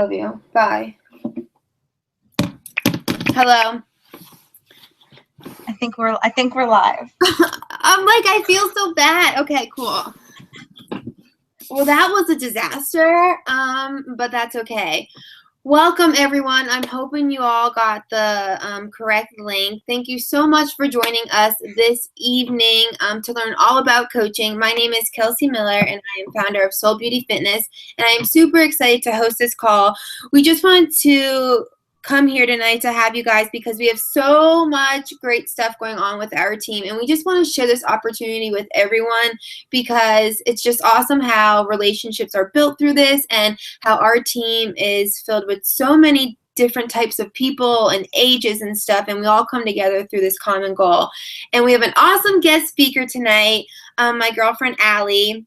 Love you. Bye. Hello. I think we're live. I'm like, I feel so bad. Okay, cool. Well, that was a disaster, but that's okay. Welcome, everyone. I'm hoping you all got the correct link. Thank you so much for joining us this evening to learn all about coaching. My name is Kelsey Miller, and I am founder of SoulBeauty Fitness, and I am super excited to host this call. We just wanted to come here tonight to have you guys because we have so much great stuff going on with our team, and we just want to share this opportunity with everyone because it's just awesome how relationships are built through this and how our team is filled with so many different types of people and ages and stuff, and we all come together through this common goal. And we have an awesome guest speaker tonight, my girlfriend Aly.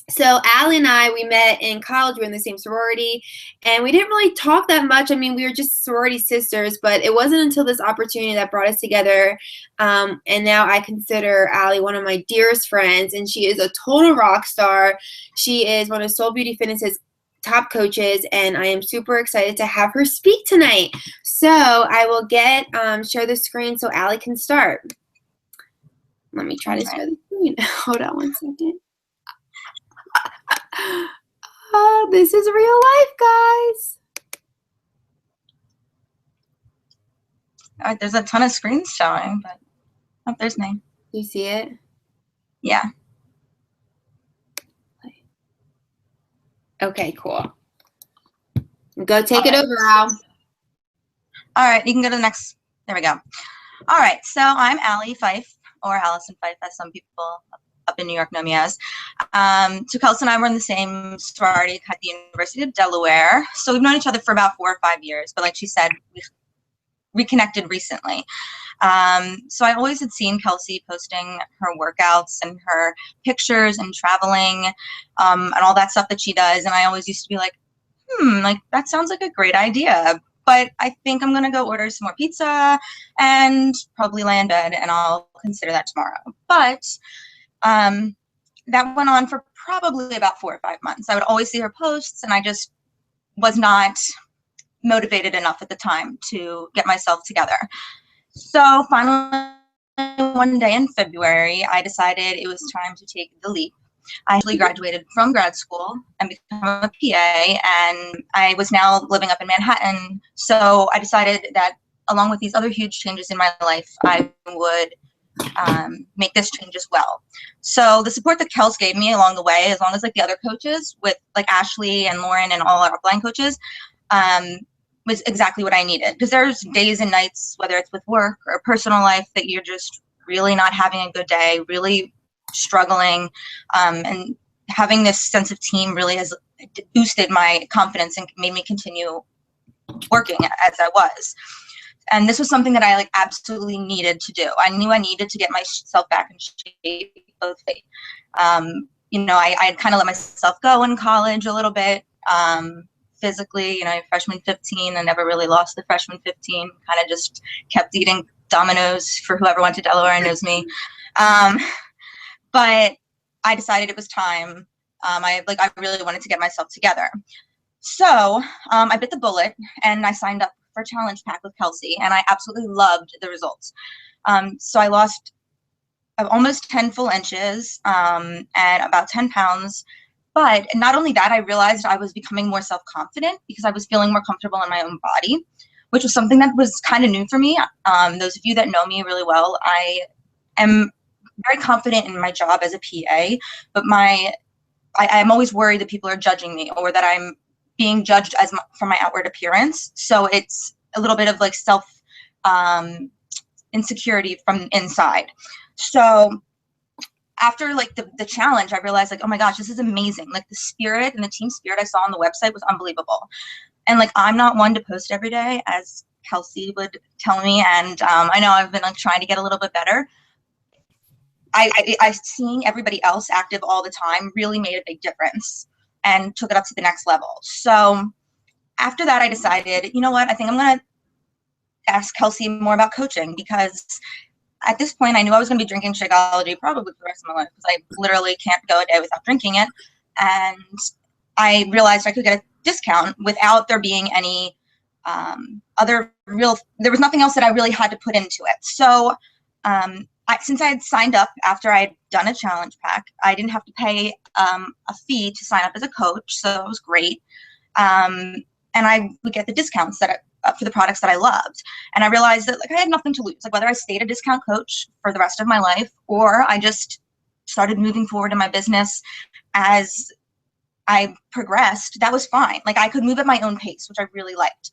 So Aly and I, we met in college. We were in the same sorority, and we didn't really talk that much. I mean, we were just sorority sisters, but it wasn't until this opportunity that brought us together. And now I consider Aly one of my dearest friends, and she is a total rock star. She is one of SoulBeauty Fitness's top coaches, and I am super excited to have her speak tonight. So I will share the screen so Aly can start. Let me try to share the screen. Hold on one second. This is real life, guys. All right, there's a ton of screens showing, but there's me. Do you see it? Yeah. Okay, cool. Go take it over, Al. All right, you can go to the next. There we go. All right, so I'm Aly Fife, or Allison Fife, as some people up in New York know me as. So Kelsey and I were in the same sorority at the University of Delaware. So we've known each other for about 4 or 5 years, but like she said, we reconnected recently. So I always had seen Kelsey posting her workouts and her pictures and traveling and all that stuff that she does. And I always used to be like, like that sounds like a great idea. But I think I'm going to go order some more pizza and probably lay in bed, and I'll consider that tomorrow. But that went on for probably about 4 or 5 months. I would always see her posts, and I just was not motivated enough at the time to get myself together. So finally, one day in February, I decided it was time to take the leap. I actually graduated from grad school and became a PA, and I was now living up in Manhattan. So I decided that along with these other huge changes in my life, I would make this change as well. So the support that Kels gave me along the way, as long as like the other coaches with like Ashley and Lauren and all our upline coaches, was exactly what I needed. Because there's days and nights, whether it's with work or personal life, that you're just really not having a good day, really struggling, and having this sense of team really has boosted my confidence and made me continue working as I was. And this was something that I like absolutely needed to do. I knew I needed to get myself back in shape, both you know, I kind of let myself go in college a little bit, physically, you know, freshman 15, I never really lost the freshman 15, kind of just kept eating Domino's for whoever went to Delaware and knows me. But I decided it was time. I really wanted to get myself together. So I bit the bullet and I signed up for Challenge Pack with Kelsey, and I absolutely loved the results. So I lost almost 10 full inches and about 10 pounds. But not only that, I realized I was becoming more self-confident because I was feeling more comfortable in my own body, which was something that was kind of new for me. Those of you that know me really well, I am very confident in my job as a PA, but I'm always worried that people are judging me or that I'm being judged from my outward appearance. So it's a little bit of like self insecurity from inside. So after like the challenge, I realized like, oh my gosh, this is amazing. Like the spirit and the team spirit I saw on the website was unbelievable. And like, I'm not one to post every day, as Kelsey would tell me. And I know I've been like trying to get a little bit better. I seeing everybody else active all the time really made a big difference and took it up to the next level. So after that, I decided, you know what, I think I'm going to ask Kelsey more about coaching, because at this point I knew I was going to be drinking Shakeology probably for the rest of my life, because I literally can't go a day without drinking it. And I realized I could get a discount without there being any there was nothing else that I really had to put into it. So since I had signed up after I had done a challenge pack, I didn't have to pay a fee to sign up as a coach, so it was great. And I would get the discounts for the products that I loved. And I realized that like I had nothing to lose, like whether I stayed a discount coach for the rest of my life or I just started moving forward in my business as I progressed, that was fine. Like I could move at my own pace, which I really liked.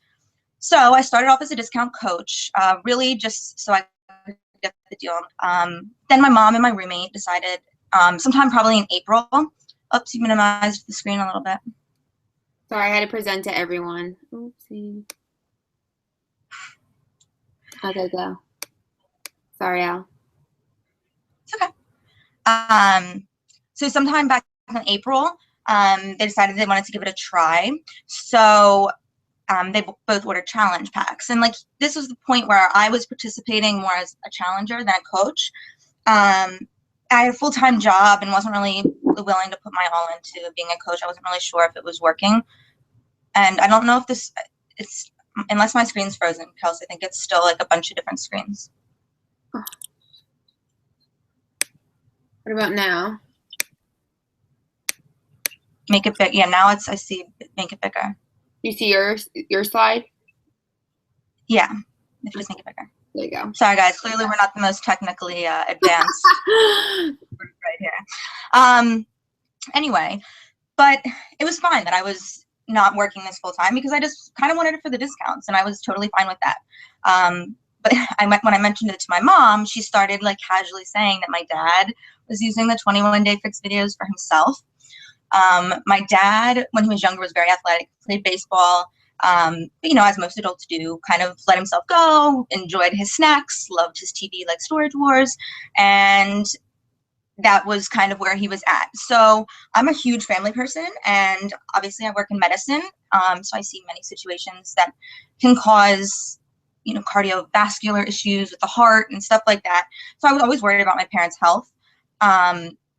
So I started off as a discount coach, really just so I could get the deal. Then my mom and my roommate decided sometime probably in April. Oops, you minimized the screen a little bit. Sorry, I had to present to everyone. Oopsie. How'd that go? Sorry, Al. It's okay. So sometime back in April, they decided they wanted to give it a try. So they both ordered challenge packs. And like, this was the point where I was participating more as a challenger than a coach. I had a full-time job and wasn't really willing to put my all into being a coach. I wasn't really sure if it was working. And I don't know if it's, unless my screen's frozen, Kelsey, I think it's still like a bunch of different screens. What about now? Make it big. Yeah, now I see, make it bigger. You see your slide? Yeah, if you just make it bigger. There you go. Sorry guys, clearly we're not the most technically advanced right here. Anyway, but it was fine that I was not working this full time because I just kind of wanted it for the discounts and I was totally fine with that. But when I mentioned it to my mom, she started like casually saying that my dad was using the 21-day fix videos for himself. My dad, when he was younger, was very athletic, played baseball, but, you know, as most adults do, kind of let himself go, enjoyed his snacks, loved his TV like Storage Wars, and that was kind of where he was at. So I'm a huge family person, and obviously I work in medicine, so I see many situations that can cause, you know, cardiovascular issues with the heart and stuff like that. So I was always worried about my parents' health.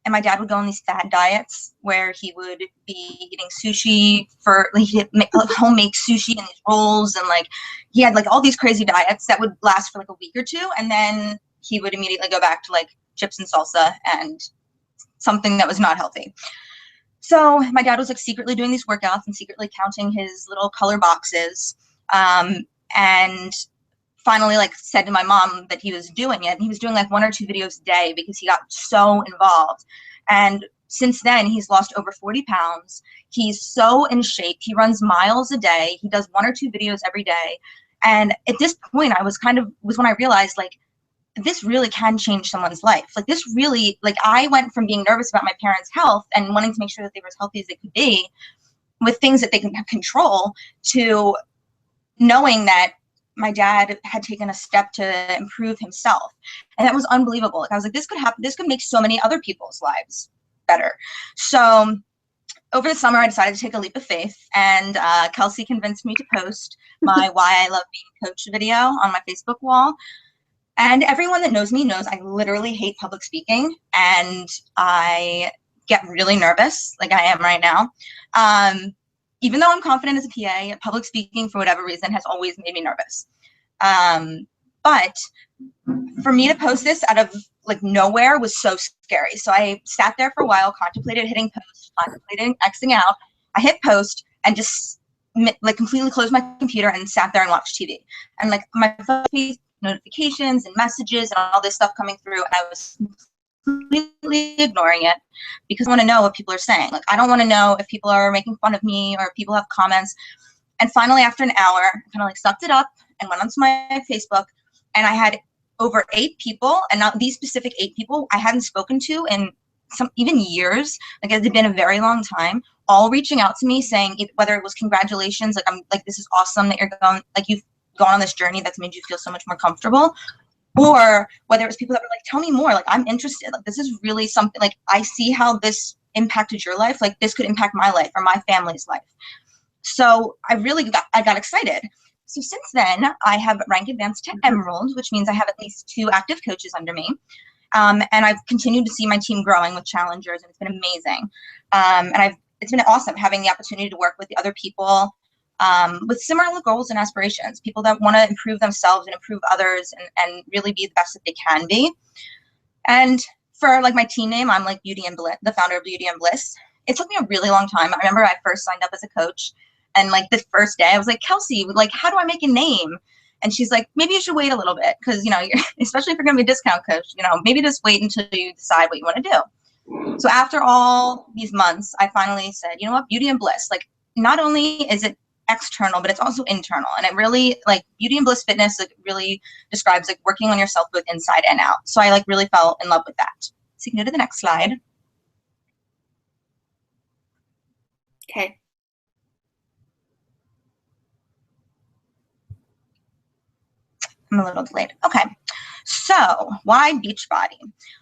And my dad would go on these fad diets where he would be eating sushi he'd make homemade sushi and these rolls, and like he had like all these crazy diets that would last for like a week or two, and then he would immediately go back to like chips and salsa and something that was not healthy. So my dad was like secretly doing these workouts and secretly counting his little color boxes, and finally like said to my mom that he was doing it, and he was doing like 1 or 2 videos a day because he got so involved. And since then he's lost over 40 pounds. He's so in shape. He runs miles a day. He does 1 or 2 videos every day. And at this point was when I realized like this really can change someone's life. Like this really, like I went from being nervous about my parents' health and wanting to make sure that they were as healthy as they could be with things that they can control, to knowing that my dad had taken a step to improve himself. And that was unbelievable. Like I was like, this could happen. This could make so many other people's lives better. So over the summer, I decided to take a leap of faith, and Kelsey convinced me to post my Why I Love Being Coach video on my Facebook wall. And everyone that knows me knows I literally hate public speaking, and I get really nervous like I am right now. Even though I'm confident as a PA, public speaking, for whatever reason, has always made me nervous. But for me to post this out of like nowhere was so scary. So I sat there for a while, contemplated hitting post, contemplated Xing out. I hit post and just like completely closed my computer and sat there and watched TV. And like my phone notifications and messages and all this stuff coming through, and I was completely ignoring it because I want to know what people are saying. Like I don't want to know if people are making fun of me or if people have comments. And finally, after an hour, I kind of like sucked it up and went onto my Facebook, and I had over 8 people, and not these specific 8 people I hadn't spoken to in even years. Like it had been a very long time, all reaching out to me saying whether it was congratulations, like I'm like, this is awesome that you're going, like you've gone on this journey that's made you feel so much more comfortable. Or whether it was people that were like, tell me more, like I'm interested, like this is really something, like I see how this impacted your life, like this could impact my life or my family's life. So I got excited. So since then I have rank advanced to Emerald, which means I have at least 2 active coaches under me. And I've continued to see my team growing with challengers, and it's been amazing. And it's been awesome having the opportunity to work with the other people with similar goals and aspirations, people that want to improve themselves and improve others and really be the best that they can be. And for like my team name, I'm like Beauty and Bliss, the founder of Beauty and Bliss. It took me a really long time. I remember I first signed up as a coach, and like the first day I was like, Kelsey, like, how do I make a name? And she's like, maybe you should wait a little bit, because, you know, especially if you're going to be a discount coach, you know, maybe just wait until you decide what you want to do. So after all these months, I finally said, you know what, Beauty and Bliss, like, not only is it external, but it's also internal. And it really, like, Beauty and Bliss Fitness, like, really describes like working on yourself both inside and out. So I like really fell in love with that. So you can go to the next slide. Okay. I'm a little delayed. Okay. So why Beachbody?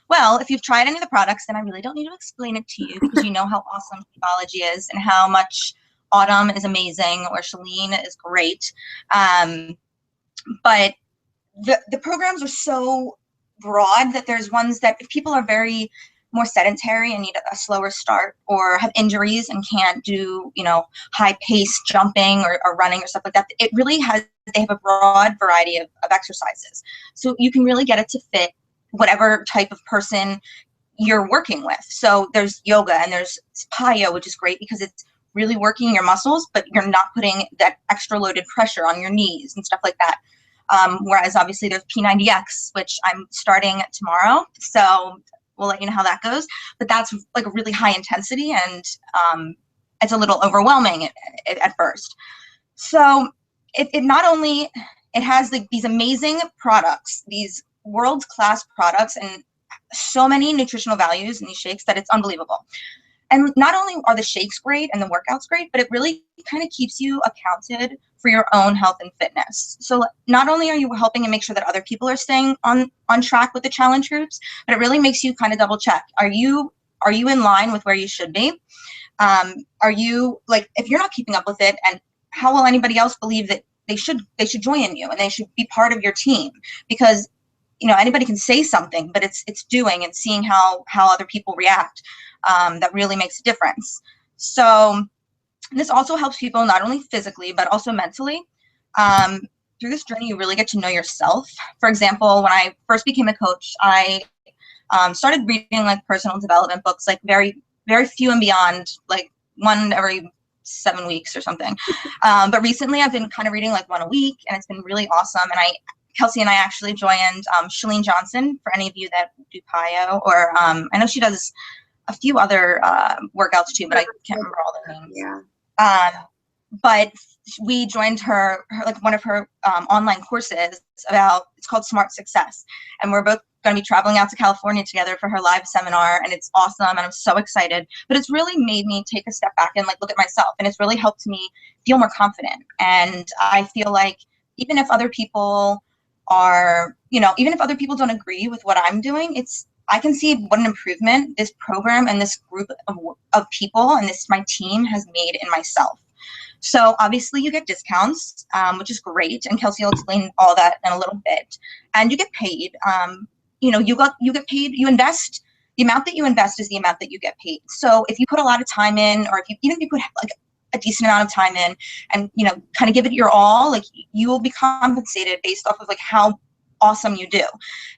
Well, if you've tried any of the products, then I really don't need to explain it to you, because you know how awesome Beachbology is and how much Autumn is amazing or Shalene is great. But the programs are so broad that there's ones that if people are very more sedentary and need a slower start, or have injuries and can't do, you know, high pace jumping or running or stuff like that, it really has, they have a broad variety of exercises. So you can really get it to fit whatever type of person you're working with. So there's yoga and there's plyo, which is great because it's really working your muscles, but you're not putting that extra loaded pressure on your knees and stuff like that. Whereas obviously there's P90X, which I'm starting tomorrow. So we'll let you know how that goes. But that's like a really high intensity, and it's a little overwhelming at first. So it not only, it has like these amazing products, these world-class products, and so many nutritional values in these shakes that it's unbelievable. And not only are the shakes great and the workouts great, but it really kind of keeps you accounted for your own health and fitness. So not only are you helping and make sure that other people are staying on track with the challenge groups, but it really makes you kind of double check. Are you in line with where you should be? Are you, like, if you're not keeping up with it, and how will anybody else believe that they should join you and they should be part of your team? Because, you know, anybody can say something, but it's doing and seeing how other people react that really makes a difference. So this also helps people not only physically, but also mentally. Through this journey, you really get to know yourself. For example, when I first became a coach, I started reading like personal development books, like very, very few and beyond, like one every 7 weeks or something. But recently I've been kind of reading like one a week, and it's been really awesome. And Kelsey and I actually joined Shalene Johnson, for any of you that do PIO, or I know she does a few other workouts too, but I can't remember all their names. Yeah. But we joined her like one of her online courses about, it's called Smart Success. And we're both going to be traveling out to California together for her live seminar, and it's awesome, and I'm so excited. But it's really made me take a step back and like look at myself, and it's really helped me feel more confident. And I feel like even if other people are, you know, even if other people don't agree with what I'm doing, I can see what an improvement this program and this group of people and my team has made in myself. So obviously you get discounts, which is great, and Kelsey will explain all that in a little bit. And you get paid. You know, you get paid. You invest. The amount that you invest is the amount that you get paid. So if you put a lot of time in, or even if you put like a decent amount of time in, and, you know, kind of give it your all, like, you will be compensated based off of like how awesome you do.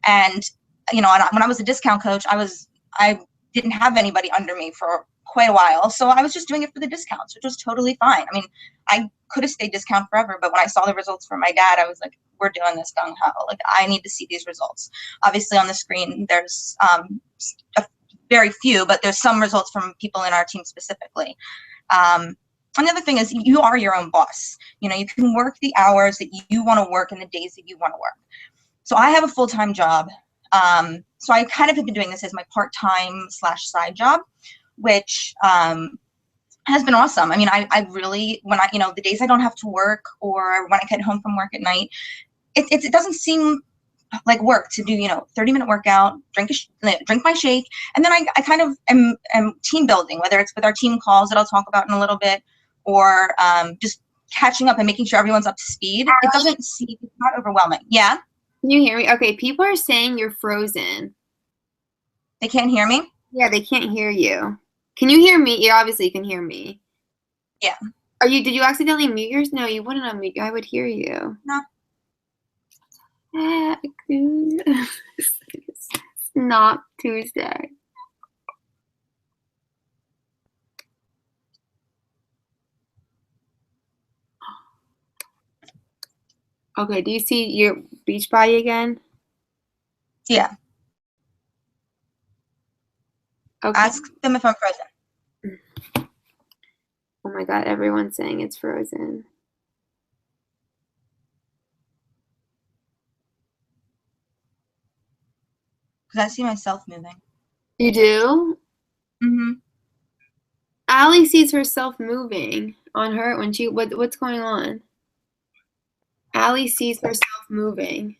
And, you know, when I was a discount coach, I didn't have anybody under me for quite a while. So I was just doing it for the discounts, which was totally fine. I mean, I could have stayed discount forever, but when I saw the results from my dad, I was like, we're doing this gung ho. Like, I need to see these results. Obviously on the screen, there's very few, but there's some results from people in our team specifically. And the other thing is, you are your own boss. You know, you can work the hours that you want to work and the days that you want to work. So I have a full-time job. So I kind of have been doing this as my part-time / side job, which has been awesome. I mean, I really, when you know, the days I don't have to work, or when I get home from work at night, it doesn't seem like work to do, you know, 30-minute workout, drink my shake, and then I kind of am team building, whether it's with our team calls that I'll talk about in a little bit, or just catching up and making sure everyone's up to speed. It doesn't seem, it's not overwhelming. Yeah? Can you hear me? Okay, people are saying you're frozen. They can't hear me? Yeah, they can't hear you. Can you hear me? Yeah, obviously you can hear me. Yeah. Did you accidentally mute yours? No, you wouldn't unmute. I would hear you. No. It's not Tuesday. Okay, do you see your beach body again? Yeah. Okay. Ask them if I'm frozen. Oh my God, everyone's saying it's frozen. Because I see myself moving. You do? Mm-hmm. Aly sees herself moving on her when she what's going on? Aly sees herself moving.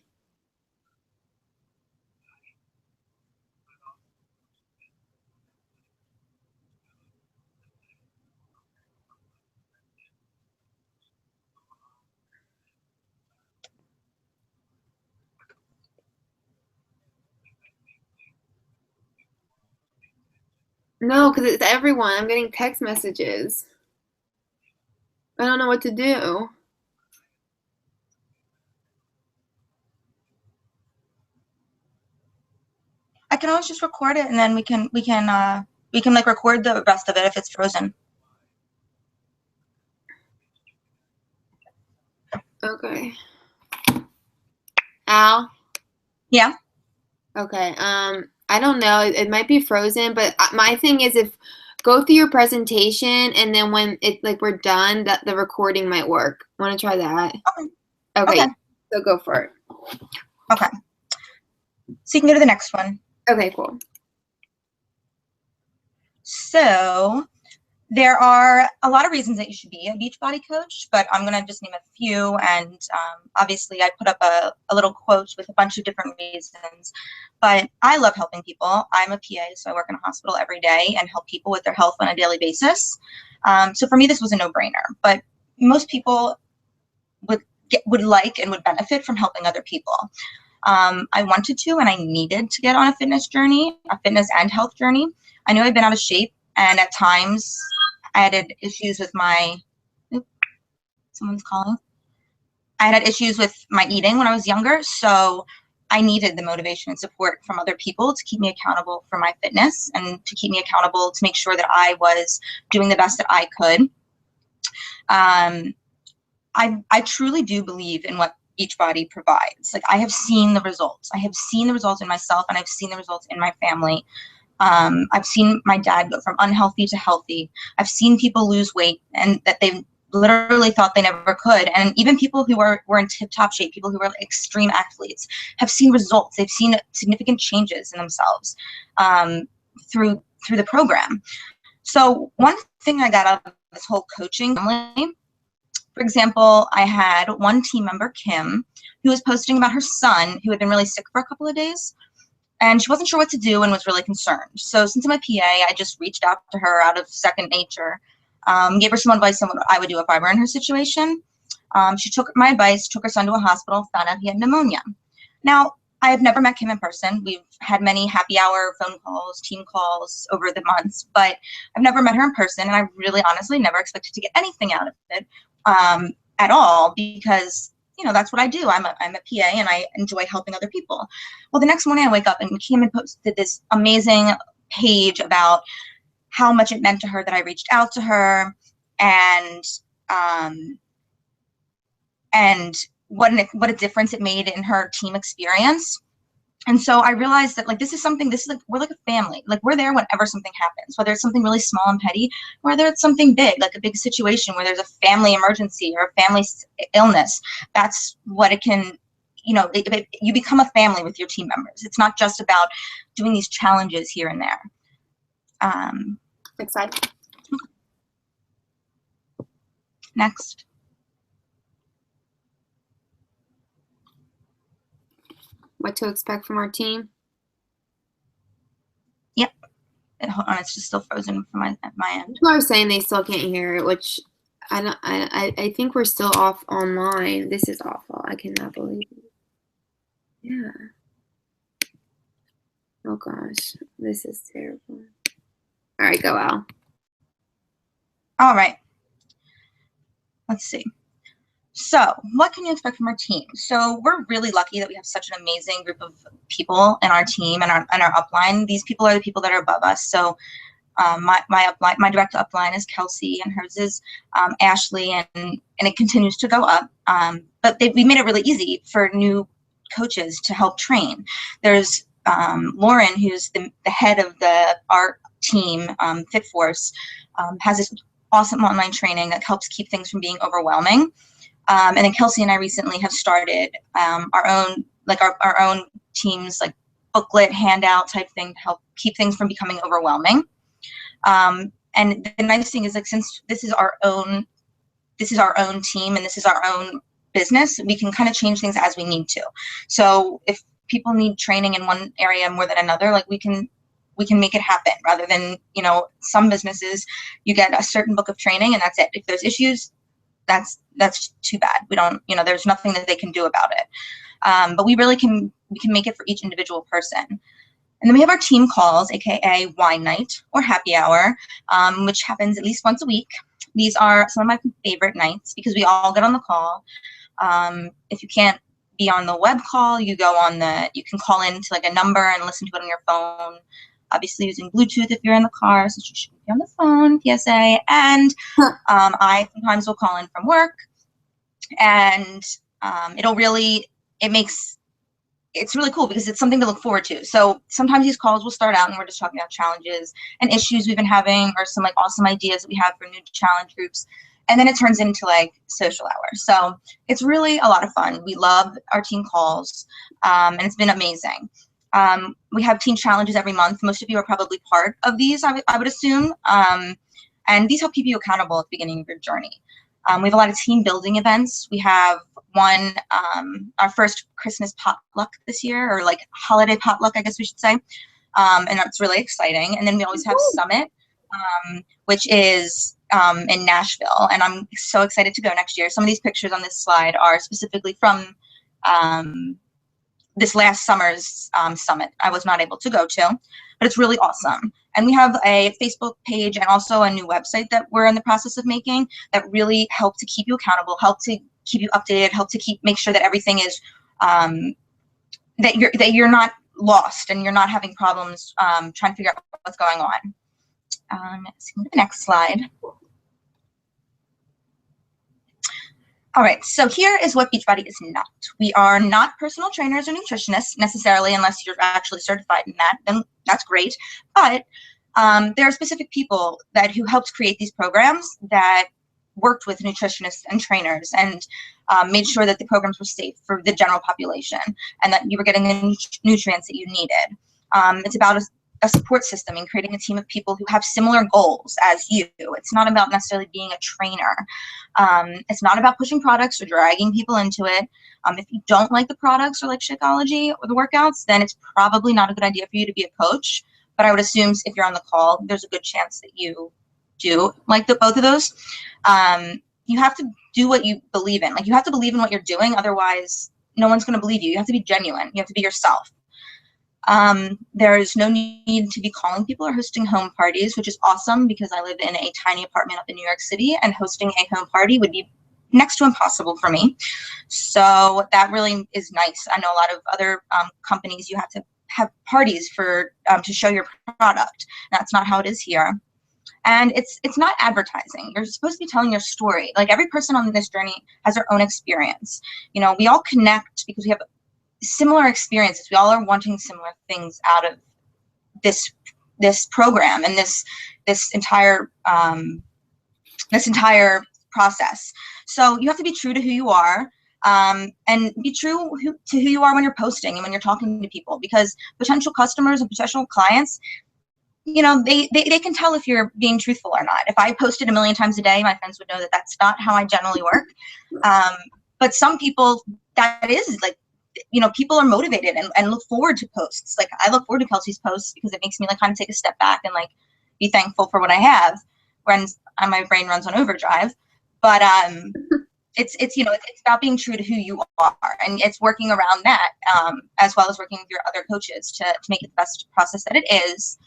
No, because it's everyone. I'm getting text messages. I don't know what to do. I can always just record it, and then we can like record the rest of it if it's frozen. Okay. Al? Yeah. Okay. I don't know. It might be frozen, but my thing is if go through your presentation and then when we're done, that the recording might work. Want to try that? Okay. Okay. Okay. So go for it. Okay. So you can go to the next one. Okay, cool. So there are a lot of reasons that you should be a Beachbody coach, but I'm going to just name a few. And obviously, I put up a little quote with a bunch of different reasons. But I love helping people. I'm a PA, so I work in a hospital every day and help people with their health on a daily basis. So for me, this was a no-brainer. But most people would like and would benefit from helping other people. I wanted to and I needed to get on a fitness journey, a fitness and health journey. I knew I'd been out of shape, and at times I had issues with my, someone's calling. I had issues with my eating when I was younger, so I needed the motivation and support from other people to keep me accountable for my fitness and to keep me accountable to make sure that I was doing the best that I could. I truly do believe in what Beachbody provides. Like, I have seen the results. I have seen the results in myself, and I've seen the results in my family. I've seen my dad go from unhealthy to healthy. I've seen people lose weight and that they literally thought they never could. And even people who were in tip-top shape, people who were extreme athletes, have seen results. They've seen significant changes in themselves through the program. So one thing I got out of this whole coaching family, for example, I had one team member, Kim, who was posting about her son who had been really sick for a couple of days. And she wasn't sure what to do and was really concerned. So since I'm a PA, I just reached out to her out of second nature, gave her some advice on what I would do if I were in her situation. She took my advice, took her son to a hospital, found out he had pneumonia. Now, I have never met Kim in person. We've had many happy hour phone calls, team calls over the months, but I've never met her in person, and I really honestly never expected to get anything out of it at all, because that's what I do. I'm a PA and I enjoy helping other people. Well, the next morning I wake up and Kim had posted this amazing page about how much it meant to her that I reached out to her, and what a difference it made in her team experience. And so I realized that we're like a family. Like, we're there whenever something happens, whether it's something really small and petty, whether it's something big, like a big situation where there's a family emergency or a family illness. That's what it can, you become a family with your team members. It's not just about doing these challenges here and there. Excited. Next. What to expect from our team? Yep. And hold on, it's just still frozen from my end. People are saying they still can't hear it, which I think we're still off online. This is awful. I cannot believe it. Yeah. Oh gosh, this is terrible. All right, go Al. All right. Let's see. So what can you expect from our team? So we're really lucky that we have such an amazing group of people in our team and our upline. These people are the people that are above us. So my upline, my direct upline is Kelsey, and hers is Ashley, and it continues to go up. But we made it really easy for new coaches to help train. There's Lauren, who's the head of our team, Fit Force, has this awesome online training that helps keep things from being overwhelming. And then Kelsey and I recently have started our own teams, like booklet handout type thing to help keep things from becoming overwhelming. And the nice thing is, like, since this is our own team and this is our own business, we can kind of change things as we need to. So if people need training in one area more than another, like we can make it happen, rather than, some businesses, you get a certain book of training and that's it. If there's issues, that's too bad. We don't, there's nothing that they can do about it. But we can make it for each individual person. And then we have our team calls, aka wine night or happy hour, which happens at least once a week. These are some of my favorite nights because we all get on the call. If you can't be on the web call, you can call in to like a number and listen to it on your phone. Obviously using Bluetooth if you're in the car, since you shouldn't be on the phone, PSA. And I sometimes will call in from work, and it's really cool because it's something to look forward to. So sometimes these calls will start out and we're just talking about challenges and issues we've been having, or some like awesome ideas that we have for new challenge groups. And then it turns into like social hour. So it's really a lot of fun. We love our team calls, and it's been amazing. We have team challenges every month. Most of you are probably part of these, I would assume. And these help keep you accountable at the beginning of your journey. We have a lot of team building events. We have one, our first Christmas potluck this year, or like holiday potluck, I guess we should say. And that's really exciting. And then we always have Summit, which is in Nashville. And I'm so excited to go next year. Some of these pictures on this slide are specifically from this last summer's summit. I was not able to go to, but it's really awesome. And we have a Facebook page and also a new website that we're in the process of making that really help to keep you accountable, help to keep you updated, help to make sure that everything is, that you're not lost and you're not having problems trying to figure out what's going on. Let's see the next slide. All right, so here is what Beachbody is not. We are not personal trainers or nutritionists necessarily, unless you're actually certified in that, then that's great. But there are specific people who helped create these programs that worked with nutritionists and trainers and made sure that the programs were safe for the general population and that you were getting the nutrients that you needed. It's about a support system and creating a team of people who have similar goals as you. It's not about necessarily being a trainer. It's not about pushing products or dragging people into it. If you don't like the products or like Shakeology or the workouts, then it's probably not a good idea for you to be a coach. But I would assume if you're on the call, there's a good chance that you do like both of those. You have to do what you believe in. Like, you have to believe in what you're doing. Otherwise, no one's going to believe you. You have to be genuine. You have to be yourself. There is no need to be calling people or hosting home parties, which is awesome because I live in a tiny apartment up in New York City, and hosting a home party would be next to impossible for me. So that really is nice. I know a lot of other companies, you have to have parties for to show your product. That's not how it is here. And it's not advertising. You're supposed to be telling your story. Like, every person on this journey has their own experience. We all connect because we have similar experiences. We all are wanting similar things out of this program and this entire process. So you have to be true to who you are, and be true to who you are when you're posting and when you're talking to people, because potential customers and potential clients, they can tell if you're being truthful or not. If I posted 1 million times a day, my friends would know that that's not how I generally work. But some people, that is like, people are motivated and look forward to posts. Like, I look forward to Kelsey's posts because it makes me like kind of take a step back and like be thankful for what I have when my brain runs on overdrive. But it's about being true to who you are, and it's working around that, as well as working with your other coaches to make it the best process that it is.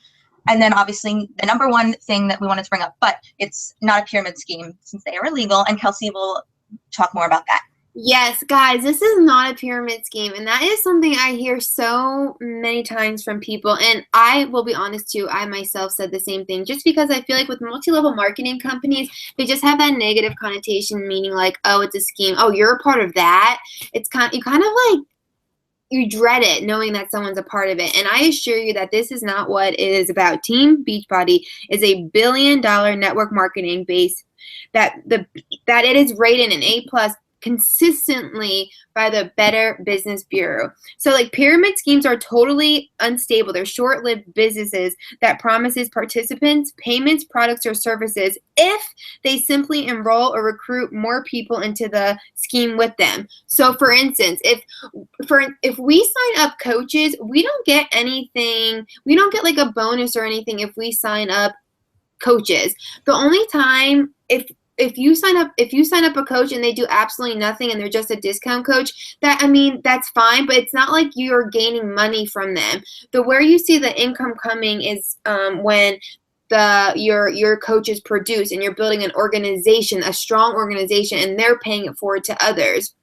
And then obviously the number one thing that we wanted to bring up, but it's not a pyramid scheme since they are illegal, and Kelsey will talk more about that. Yes, guys, this is not a pyramid scheme, and that is something I hear so many times from people, and I will be honest too, I myself said the same thing, just because I feel like with multi-level marketing companies, they just have that negative connotation, meaning like, oh, it's a scheme, oh, you're a part of that. It's you kind of like, you dread it knowing that someone's a part of it. And I assure you that this is not what it is about. Team Beachbody is a $1 billion network marketing base that it is rated an A+ consistently by the Better Business Bureau. So like pyramid schemes are totally unstable. They're short-lived businesses that promises participants payments, products, or services if they simply enroll or recruit more people into the scheme with them. So for instance, if we sign up coaches, we don't get anything. We don't get like a bonus or anything if we sign up coaches. The only time if you sign up a coach and they do absolutely nothing and they're just a discount coach, that's fine, but it's not like you're gaining money from them. Where you see the income coming is when your coaches produce and you're building an organization, a strong organization, and they're paying it forward to others.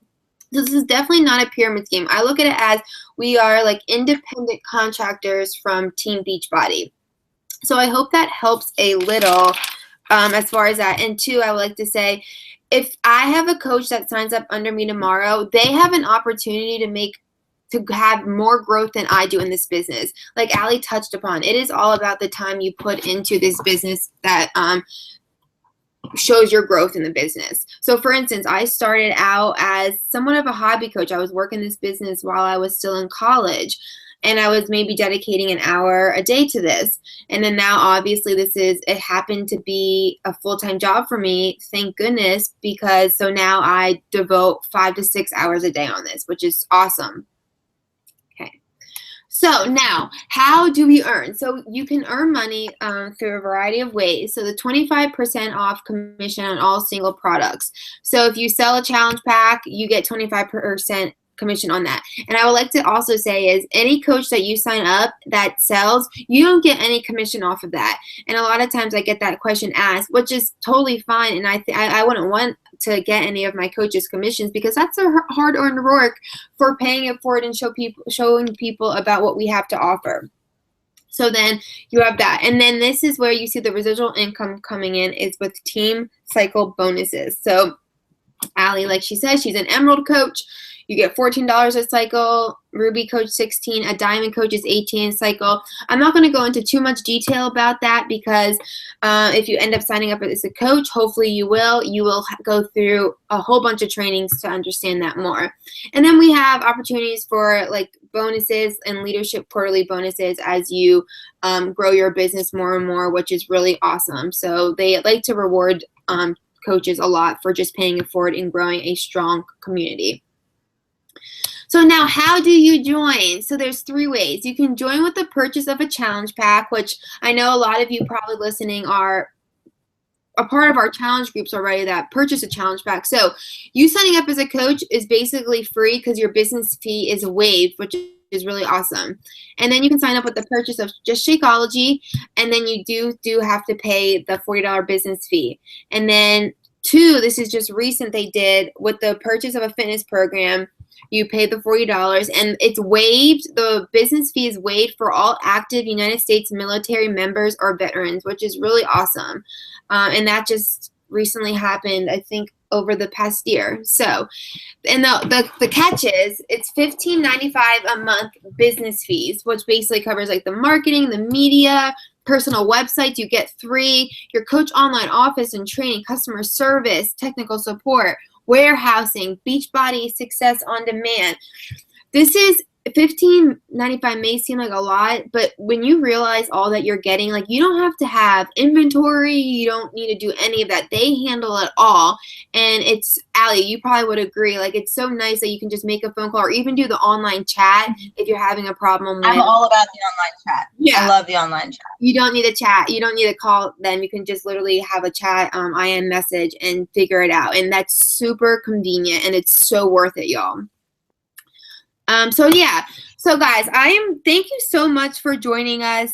This is definitely not a pyramid scheme. I look at it as we are like independent contractors from Team Beachbody. So I hope that helps a little. As far as that. And two, I would like to say, if I have a coach that signs up under me tomorrow, they have an opportunity to have more growth than I do in this business. Like Aly touched upon, it is all about the time you put into this business that shows your growth in the business. So for instance, I started out as somewhat of a hobby coach. I was working this business while I was still in college. And I was maybe dedicating an hour a day to this. And then now, obviously, it happened to be a full-time job for me, thank goodness, because so now I devote 5 to 6 hours a day on this, which is awesome. Okay. So now, how do we earn? So you can earn money through a variety of ways. So the 25% off commission on all single products. So if you sell a challenge pack, you get 25% commission on that. And I would like to also say is any coach that you sign up that sells, you don't get any commission off of that. And a lot of times I get that question asked, which is totally fine. And I wouldn't want to get any of my coaches commissions because that's a hard-earned work for paying it forward and showing people about what we have to offer. So then you have that. And then this is where you see the residual income coming in is with team cycle bonuses. So Aly, like she said, she's an Emerald coach. You get $14 a cycle, Ruby coach 16, a Diamond coach is 18 a cycle. I'm not going to go into too much detail about that because if you end up signing up as a coach, hopefully you will go through a whole bunch of trainings to understand that more. And then we have opportunities for like bonuses and leadership quarterly bonuses as you grow your business more and more, which is really awesome. So they like to reward coaches a lot for just paying it forward and growing a strong community. So now how do you join? So there's 3 ways. You can join with the purchase of a challenge pack, which I know a lot of you probably listening are a part of our challenge groups already that purchase a challenge pack. So you signing up as a coach is basically free because your business fee is waived, which is really awesome. And then you can sign up with the purchase of just Shakeology, and then you do have to pay the $40 business fee. And then 2, this is just recent, they did with the purchase of a fitness program. You pay the $40 and it's waived. The business fee is waived for all active United States military members or veterans, which is really awesome. And that just recently happened, I think, over the past year. So, and the catch is it's $15.95 a month business fees, which basically covers like the marketing, the media, personal websites. You get 3, your coach online office and training, customer service, technical support, warehousing, Beachbody Success on Demand. This is $15.95 may seem like a lot, but when you realize all that you're getting, like you don't have to have inventory, you don't need to do any of that. They handle it all. And it's, Aly, you probably would agree, like it's so nice that you can just make a phone call or even do the online chat if you're having a problem with. I'm all about the online chat. Yeah. I love the online chat. You don't need a chat. You don't need to call them. You can just literally have a chat IM message and figure it out. And that's super convenient and it's so worth it, y'all. So yeah, So guys, thank you so much for joining us.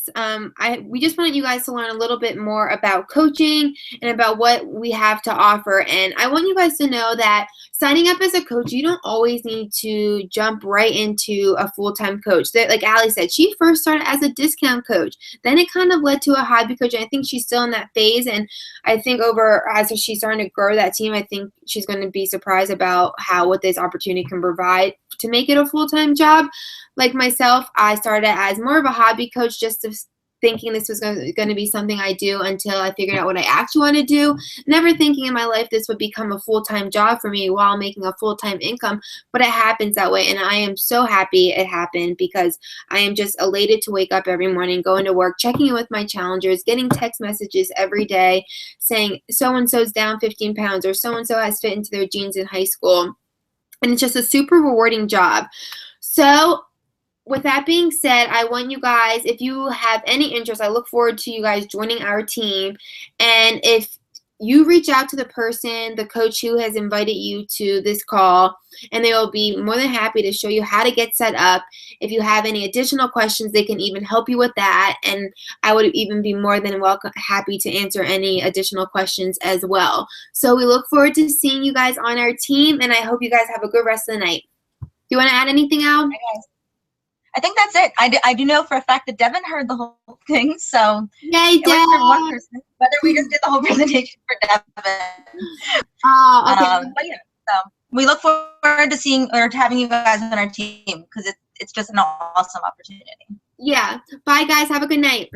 We just wanted you guys to learn a little bit more about coaching and about what we have to offer. And I want you guys to know that signing up as a coach, you don't always need to jump right into a full-time coach. Like Aly said, she first started as a discount coach. Then it kind of led to a hobby coach. And I think she's still in that phase. And I think as she's starting to grow that team, I think she's going to be surprised about what this opportunity can provide to make it a full-time job. Like myself, I started as more of a hobby coach, just thinking this was going to be something I do until I figured out what I actually want to do. Never thinking in my life this would become a full-time job for me while making a full-time income, but it happens that way. And I am so happy it happened because I am just elated to wake up every morning, going to work, checking in with my challengers, getting text messages every day saying so-and-so's down 15 pounds or so-and-so has fit into their jeans in high school. And it's just a super rewarding job. So with that being said, I want you guys, if you have any interest, I look forward to you guys joining our team. And if you reach out to the person, the coach who has invited you to this call, and they will be more than happy to show you how to get set up. If you have any additional questions, they can even help you with that. And I would even be more than happy to answer any additional questions as well. So we look forward to seeing you guys on our team, and I hope you guys have a good rest of the night. Do you want to add anything, Al? I think that's it. I do know for a fact that Devin heard the whole thing, so Yay, it worked for one person. Whether we just did the whole presentation for Devin. Oh, okay. But yeah, so we look forward to seeing or to having you guys on our team because it's just an awesome opportunity. Yeah. Bye, guys. Have a good night.